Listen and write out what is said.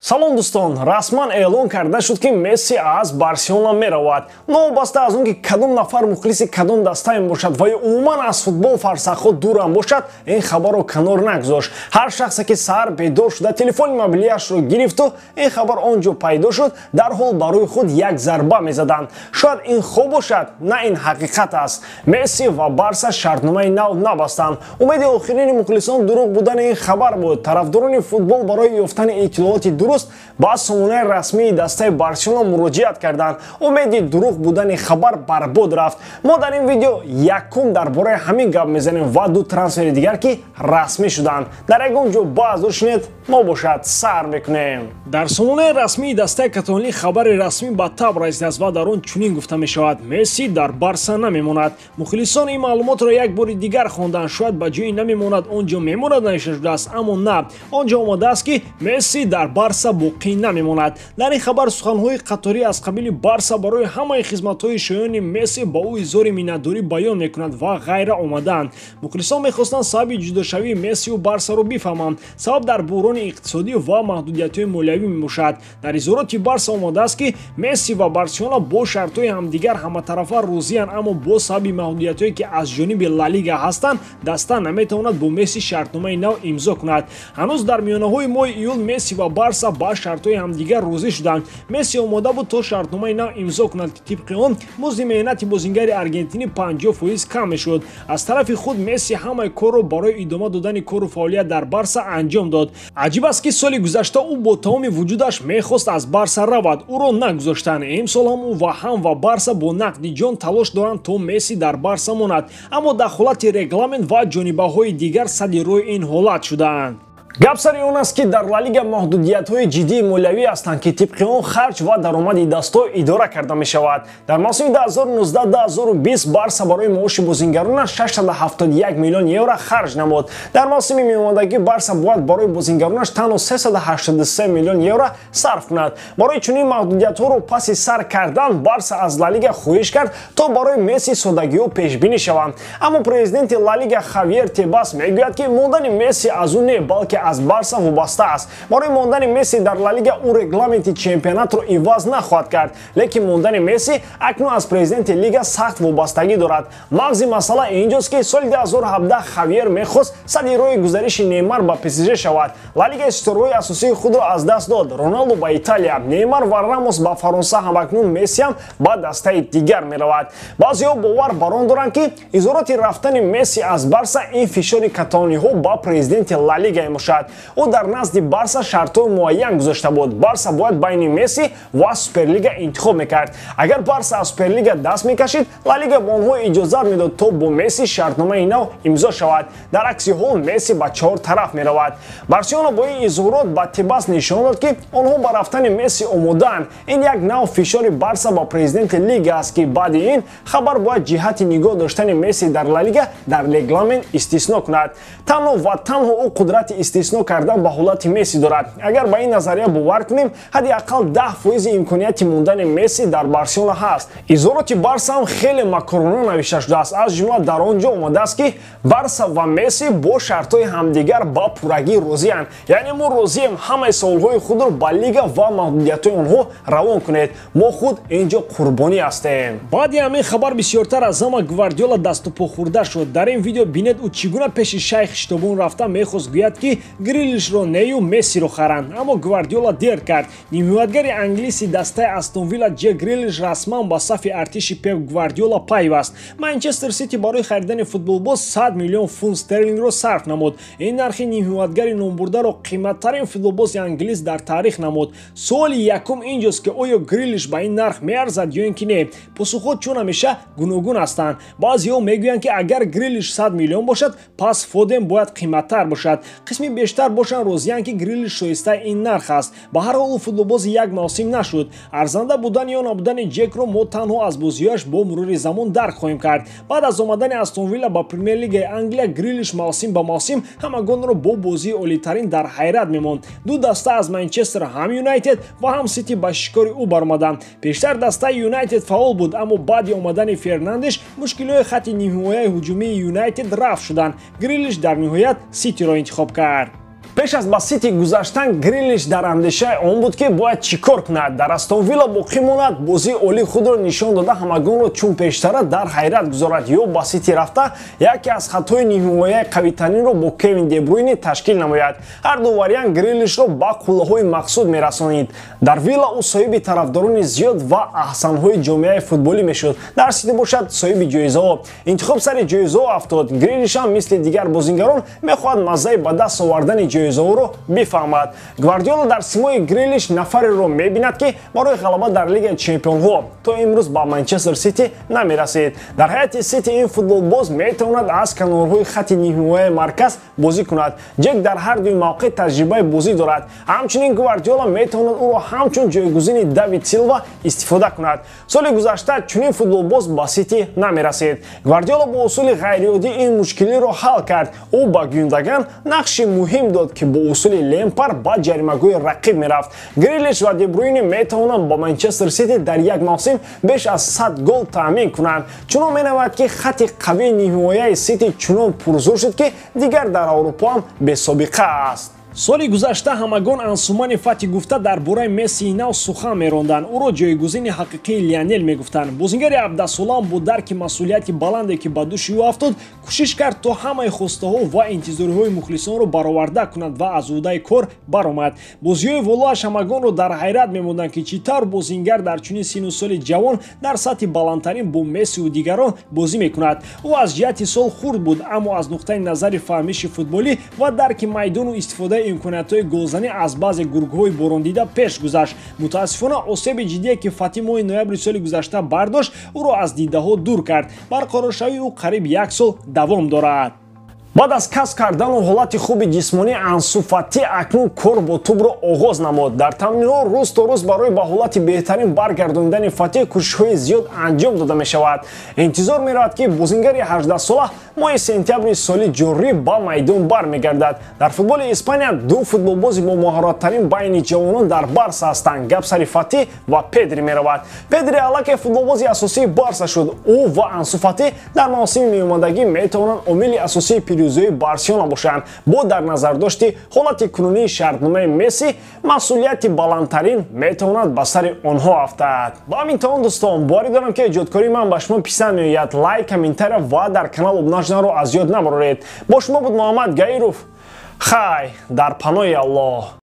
салом дӯстон, расман эълон карда шуд ки Месси аз Барселона меравад. Новобаста аз он ки кадом нафар мухлиси кадом даста мебошад ва ё умуман аз футбол фарсахҳо дурам бошад, ин хабарро канор нагузошт. ҳар шахсе ки саҳар бедор шуда телефони мобилияшро гирифту ин хабар он ҷо пайдо шуд, дарҳол барои худ як зарба мезаданд. Шояд ин хоб бошад, на ин ҳақиқат аст. Месси ва Барса шартномаи нав набастанд. умеди охирини мухлисон дурӯғ будани ин хабар буд. тарафдорони футбол барои ёфтани иттилооти дуруст ба сомонаи расмии дастаи Барселона муроҷиат карданд. умеди дурӯғ будани хабар барбод рафт. мо дар ин видео якум дар бораи ҳамин гап мезанем ва ду трансфери дигар ки расмӣ шуданд. дар ягон ҷо баъз шунед, мо бошад сар мекунем. дар сомонаи расмии дастаи каталонӣ хабари расмӣ ба таб расидааст ва дар он чунин гуфта мешавад: Месси дар Барса намемонад. мухлисон ин маълумотро як бори дигар хонданд. шояд ба ҷои намемонад он ҷо мемонад навишта шудааст, аммо на, он ҷо омадааст ки Месси дар Барса боқӣ намемонад. дар ин хабар суханҳои қаторӣ аз қабили Барса барои ҳамаи хизматҳои шоёни Месси ба ӯ изҳори миннатдорӣ баён мекунад ва ғайра омаданд. мухлисон мехостанд сабаби ҷудошавии Мессию Барсаро бифаҳманд. сабаб дар буҳрони иқтисодӣ ва маҳдудиятҳои молиявӣ мебошад. дар изҳороти Барса омадааст ки Месси ва Барселона бо шартҳои ҳамдигар ҳаматарафа розиянд, аммо бо сабаби маҳдудиятҳое ки аз ҷониби Ла Лига ҳастанд, даста наметавонад бо Месси шартномаи нав имзо кунад. ҳанӯз дар миёнаҳои моҳи июл Месси ва Барса ба шартҳои ҳамдигар розӣ шуданд. Месси омода буд то шартномаи нав имзо кунад ки тибқи он музди меҳнати бозингари аргентинӣ 50% кам мешуд. аз тарафи худ Месси ҳамаи корро барои идома додани кору фаъолият дар Барса анҷом дод. аҷиб аст ки соли гузашта ӯ бо тамоми вуҷудаш мехост аз Барса равад, ӯро нагузоштанд. имсол ҳам ӯ ва Барса бо нақди ҷон талош доранд то Месси дар Барса монад, аммо дахолати регламент ва ҷонибаҳои дигар садди рӯи ин ҳолат шуданд. гап сари он аст ки дар Ла Лига маҳдудиятҳои ҷиддии молиявӣ ҳастанд ки тибқи он харҷ ва даромади дастҳо идора карда мешавад. дар мавсими 2019-2020 Барса барои маоши бозингаронаш 671 миллион евро харҷ намуд. дар мавсими меомадагӣ Барса бояд барои бозингаронаш танҳо 383 миллион евро сарф кунад. барои чунин маҳдудиятҳоро паси сар кардан Барса аз Ла Лига хоҳиш кард то барои Месси содагиҳо пешбинӣ шаванд. аммо президенти Ла Лига Хавьер Тебас мегӯяд ки мондани Месси аз ӯ не, балки аз Барса вобаста аст. барои мондани Месси дар Ла Лига ӯ регламенти чемпионатро иваз нахоҳад кард, лекин мондани Месси акнун аз президенти лига сахт вобастагӣ дорад. мағзи масъала инҷост ки соли 2017 Хавьер мехост садди роҳи гузариши Неймар ба ПСЖ шавад. Ла Лига истораҳои асосии худро аз даст дод. Роналду ба Италия, Неймар ва Рамос ба Фаронса, ҳамакнун Мессиам ба дастаи дигар меравад. баъзеҳо бовар бар он доранд ки изҳороти рафтани Месси аз Барса ин фишори каталониҳо ба президенти Ла Лига мебошад. ӯ дар назди Барса шартҳои муайян гузошта буд. Барса бояд байни Месси ва Суперлига интихоб мекард. агар Барса аз Суперлига даст мекашид, Ла Лига ба онҳо иҷозат медод то бо Месси шартномаи нав имзо шавад. дар акси ҳол Месси ба чор тараф меравад. Барселона бо ин изҳорот ба Тебас нишон дод ки онҳо ба рафтани Месси омодаанд. ин як нав фишори Барса ба президенти лига аст ки баъди ин хабар бояд ҷиҳати нигоҳ доштани Месси дар Ла Лига дар регламент истисно кунад. танҳо ва танҳо ӯ қудрати истисно кардан ба ҳолати Месси дорад. агар ба ин назария бовар кунем, ҳадди ақал 10% имконияти мондани Месси дар Барселона ҳаст. изҳороти Барса ҳам хеле макрона навишта шудааст. аз ҷумла дар он ҷо омадааст ки Барса ва Месси бо шартҳои ҳамдигар ба пуррагӣ розиянд. яъне мо розием ҳамаи саволҳои худро ба лига ва маҳдудиятҳои онҳо равон кунед. мо худ ин ҷо қурбонӣ ҳастем. баъди ҳамин хабар бисёртар аз ҳама Гвардиола дасту по хӯрда шуд. дар ин видео бинед ӯ чӣ гуна пеши шайх шитобон рафта мехост гӯяд ки Грилишро нею Мессиро харанд, аммо Гвардиола дер кард. нимҳоятгари англиси дастаи Астон Вилла Ҷек Грилиш расман ба сафи артиши Пеп Гвардиола пайваст. Манчестер Сити барои харидани футболбоз 100 миллион фунт стерлингро сарф намуд. ин нархи нимҳоятгари номбурдаро қиматтарин футболбози англис дар таърих намуд. суоли якум инҷост ки оё Грилиш ба ин нарх меарзад ё ин ки не. посухҳо чун ҳамеша гуногун ҳастанд. баъзеҳо мегӯянд ки агар Грилиш 100 миллион бошад, пас Фоден бояд қиматтар бошад. қисми бештар бошанд розиянд ки Грилиш шоистаи ин нарх аст. ба ҳар ҳол ӯ футболбози як мавсим нашуд. арзанда будани ё набудани Ҷекро мо танҳо аз бозиҳояш бо мурури замон дарк хоҳем кард. баъд аз омадани Астон Вилла ба Премер Лигаи Англия, Грилиш мавсим ба мавсим ҳамагонро бо бозии олитарин дар ҳайрат мемонд. ду даста аз Манчестер, ҳам Юнайтед ва ҳам Сити ба шикори ӯ баромаданд. пештар дастаи Юнайтед фаъол буд, аммо баъди омадани Фернандеш мушкилҳои хатти нимҳимояи ҳуҷумии Юнайтед рафт шуданд. Грилиш дар ниҳоят Ситиро интихоб кард. пеш аз ба Сити гузаштан Грилиш дар андешаи он буд ки бояд чӣ кор кунад. Дар Астон Вилла боқӣ монад, бозии олии худро нишон дода ҳамагонро чун пештара дар ҳайрат гузорад ё ба Сити рафта яке аз хатҳои ниҳимояи қавитаринро бо Кевин Де Брюйне ташкил намояд. Ҳар ду вариант Грилишро ба қуллаҳои мақсуд мерасонид. Дар Вилла ӯ соҳиби тарафдорони зиёд ва аҳсанҳои ҷомеаи футболӣ мешуд. Дар Сити бошад соҳиби ҷоизаҳо. Интихоб сари ҷоизаҳо афтод. Грилиш ҳам мисли дигар бозингарон мехоҳад маззаи ба даст овардани ҷоизаҳоро бифаҳмад. Гвардиола дар симои Грилиш нафареро мебинад ки барои ғалаба дар Лигаи Чемпионҳо то имрӯз ба Манчестер Сити намерасид. Дар ҳайати Сити ин футболбоз метавонад аз канорҳои хатти ниҳимояи марказ бозӣ кунад. Ҷек дар ҳар дуи мавқеъ таҷрибаи бозӣ дорад. Ҳамчунин Гвардиола метавонад ӯро ҳамчун ҷойгузини Давид Силва истифода кунад. Соли гузашта чунин футболбоз ба Сити намерасид. Гвардиола бо усули ғайриоддӣ ин мушкилиро ҳал кард. Ӯ ба Гюндаган нақши муҳим дод ки бо усули Лемпар ба ҷаримагӯи рақиб мерафт. Грилиш ва Де Брюйне метавонанд ба Манчестер Сити дар як мавсим беш аз 100 гол таъмин кунанд. Чунон менамояд ки хатти қавии ниҳимояи Сити чунон пурзур шуд ки дигар дар Аврупо ҳам бесобиқа аст. соли гузашта ҳамагон Ансумани Фати гуфта дар бораи Мессии нав сухан меронданд. ӯро ҷойгузини ҳақиқии Лионел мегуфтанд. Бозингари 17 солаам бо дарки масъулияти баланде ки ба души ӯ афтод, кӯшиш кард то ҳамаи хостаҳо ва интизориҳои мухлисонро бароварда кунад ва аз ӯдаи кор баромад. Бозиҳои волоаш ҳамагонро дар ҳайрат мемонданд ки чӣ тавр бозингар дар чунин сину соли ҷавон дар сатҳи баландтарин бо Мессию дигарон бозӣ мекунад. ӯ аз ҷиҳати сол хурд буд, аммо аз нуқтаи назари фаҳмиши футболӣ ва дарки майдону истифодаи имкониятҳои голзанӣ аз баъзе гурӯҳҳои борондида пеш гузашт. Мутаассифона осеби ҷиддие ки Фати моҳи ноябри соли гузашта бардошт, ӯро аз дидаҳо дур кард. Барқароршавии ӯ қариб як сол давом дорад. баъд аз касб кардану ҳолати хуби ҷисмонии Ансу Фати акнун кор бо тӯбро оғоз намуд. Дар тамринҳо рӯз то рӯз барои ба ҳолати беҳтарин баргардонидани Фати кӯшишҳои зиёд анҷом дода мешавад. Интизор меравад ки бозингари 18 сола моҳи сентябри соли ҷорӣ ба майдон бармегардад. Дар футболи Испания ду футболбози бо моҳараттарин байни ҷавонон дар Барса ҳастанд. Гап сари Фати ва Педри меравад. Педри аллакай футболбози асосии Барса шуд. ӯ ва Ансу Фати дар мавсими меомадагӣ метавонанд омили асосии пирӯзии Барселона бошанд. Бо дар назардошти ҳолати кунунии шартномаи Месси, масъулияти баландтарин метавонад ба сари онҳо афтад. Ба ҳамин тавон дӯстон, боварӣ дорам ки эҷодкории ман ба шумо писанд меояд. Лайк, комментария ва дар канал обунашиданро аз ёд набароред. Бо шумо буд Муҳаммад Гаиров. Хай дар паноҳи Аллоҳ.